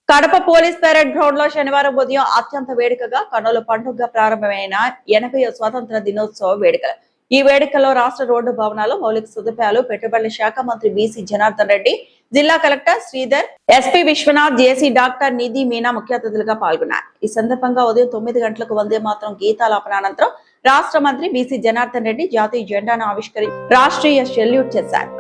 Kadapa police parade ground లో శనివారం ఉదయం అత్యంత వేడుకగా కన్నుల పండుగగా ప్రారంభమైన 80వ స్వాతంత్ర దినోత్సవ వేడుకలు. ఈ వేడుకల్లో రాష్ట్ర రోడ్డు భవనాలు, మౌలిక సదుపాయాలు, పెట్టుబడుల శాఖ మంత్రి బీసీ జనార్దన్ రెడ్డి, జిల్లా కలెక్టర్ శ్రీధర్, ఎస్పీ విశ్వనాథ్, జేసీ డాక్టర్ నిధి మీనా ముఖ్య అతిథులుగా పాల్గొన్నారు. ఈ సందర్భంగా ఉదయం 9 గంటలకు వందే మాత్రం గీతాలాపన అనంతరం రాష్ట్ర మంత్రి బీసీ జనార్దన్ రెడ్డి జాతీయ జెండాను ఆవిష్కరించి రాష్ట్రీయ సెల్యూట్ చేశారు.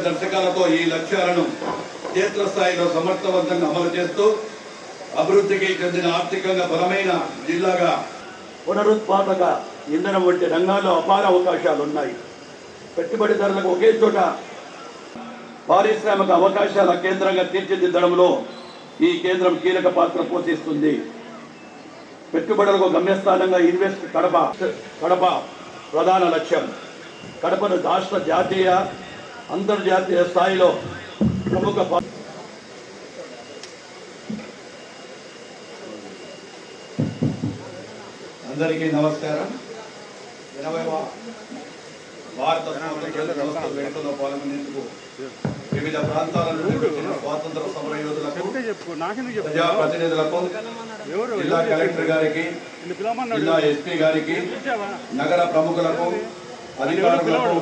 దర్శకాలతో ఈ లక్ష్యాలను క్షేత్రస్థాయిలో సమర్థవంతంగా అమలు చేస్తూ అభివృద్ధికి చెందిన ఆర్థికంగా బలమైన జిల్లాగా పునరుత్పాదక ఇంధనం వంటి రంగాల్లో అపార అవకాశాలు ఉన్నాయి. పెట్టుబడిదారులకు ఒకే చోట పారిశ్రామిక అవకాశాల కేంద్రంగా తీర్చిదిద్దడంలో ఈ కేంద్రం కీలక పాత్ర పోషిస్తుంది. పెట్టుబడులకు గమ్యస్థానంగా ఇన్వెస్ట్ కడప ప్రధాన లక్ష్యం. కడపను రాష్ట్ర జాతీయ అంతర్జాతీయ స్థాయిలో ప్రముఖ అందరికీ నమస్కారం. 80వ భారత వేడుకల్లో పాల్గొనేందుకు వివిధ ప్రాంతాల నుండి స్వాతంత్ర సమర యోధులకు, ప్రజాప్రతినిధులకు, జిల్లా కలెక్టర్ గారికి, జిల్లా ఎస్పీ గారికి, నగర ప్రముఖులకు, అధికారులకు,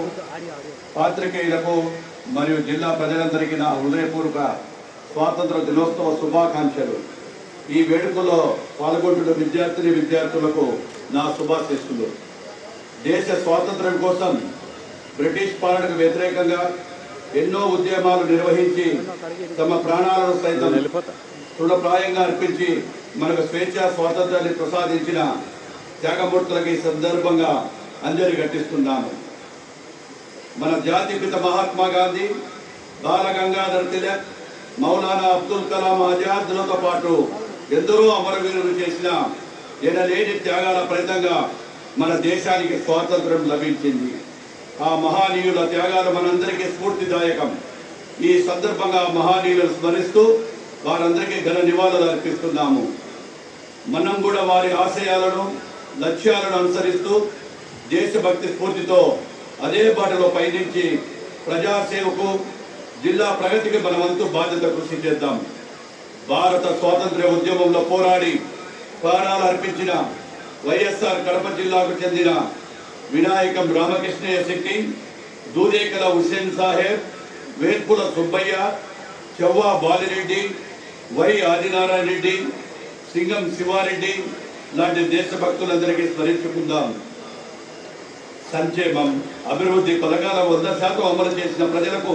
పాత్రికేయులకు మరియు జిల్లా ప్రజలందరికీ నా హృదయపూర్వక స్వాతంత్ర దినోత్సవ శుభాకాంక్షలు. ఈ వేడుకలో పాల్గొంటున్న విద్యార్థులకు నా శుభాశీస్సులు. దేశ స్వాతంత్ర్యం కోసం బ్రిటిష్ పాలనకు వ్యతిరేకంగా ఎన్నో ఉద్యమాలు నిర్వహించి తమ ప్రాణాలను సైతం తృణప్రాయంగా అర్పించి మనకు స్వేచ్ఛా స్వాతంత్రాన్ని ప్రసాదించిన త్యాగమూర్తులకు ఈ సందర్భంగా అంజలి ఘటిస్తున్నాను. మన జాతిపిత మహాత్మా గాంధీ, బాల గంగాధర్ తిలక్, మౌలానా అబ్దుల్ కలాం ఆజాద్లతో పాటు ఎందరో అమరవీరులు చేసిన ఎనలేని త్యాగాల ఫలితంగా మన దేశానికి స్వాతంత్రం లభించింది. ఆ మహానీయుల త్యాగాలు మనందరికీ స్ఫూర్తిదాయకం. ఈ సందర్భంగా మహానీయులను స్మరిస్తూ వారందరికీ ఘన నివాళులు అర్పిస్తున్నాము. మనం కూడా వారి ఆశయాలను, లక్ష్యాలను అనుసరిస్తూ దేశభక్తి స్ఫూర్తితో అదే బాటలో పయనించి ప్రజాసేవకు, జిల్లా ప్రగతికి మనమంతు బాధ్యత కృషి చేద్దాం. భారత స్వాతంత్ర్య ఉద్యమంలో పోరాడి ప్రాణాలు అర్పించిన వైఎస్ఆర్ కడప జిల్లాకు చెందిన వినాయకం రామకృష్ణయ్య శెట్టి, దూదేకల హుస్సేన్ సాహెబ్, వేర్పుల సుబ్బయ్య, చెవ్వా బాలిరెడ్డి, వై ఆదినారాయణ రెడ్డి, సింగం శివారెడ్డి లాంటి దేశభక్తులందరికీ స్మరించుకుందాం. సంక్షేమం, అభివృద్ధి పథకాల 100% అమలు చేసిన ప్రజలకు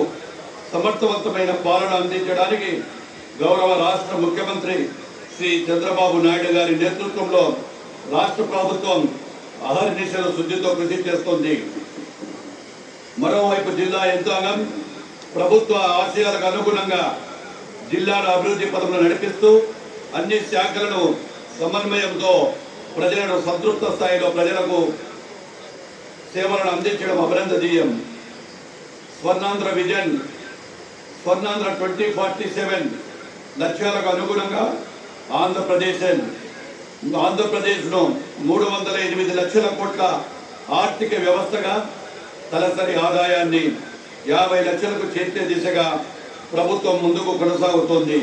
సమర్థవంతమైన పాలన అందించడానికి గౌరవ రాష్ట్ర ముఖ్యమంత్రి శ్రీ చంద్రబాబు నాయుడు గారి నేతృత్వంలో రాష్ట్ర ప్రభుత్వం అహర్నిశల శుద్ధితో కృషి చేస్తోంది. మరోవైపు జిల్లా యంత్రాంగం ప్రభుత్వ ఆశయాలకు అనుగుణంగా జిల్లాను అభివృద్ధి పథంలో నడిపిస్తూ అన్ని శాఖలను సమన్వయంతో ప్రజలను సంతృప్త స్థాయిలో ప్రజలకు సేవలను అందించడం అభినందనీయం. స్వర్ణాంధ్ర విజన్, స్వర్ణాంధ్ర 2047 లక్ష్యాలకు అనుగుణంగా ఆంధ్రప్రదేశ్ను 308 లక్షల కోట్ల ఆర్థిక వ్యవస్థగా, తలసరి ఆదాయాన్ని 50 లక్షలకు చేర్చే దిశగా ప్రభుత్వం ముందుకు కొనసాగుతోంది.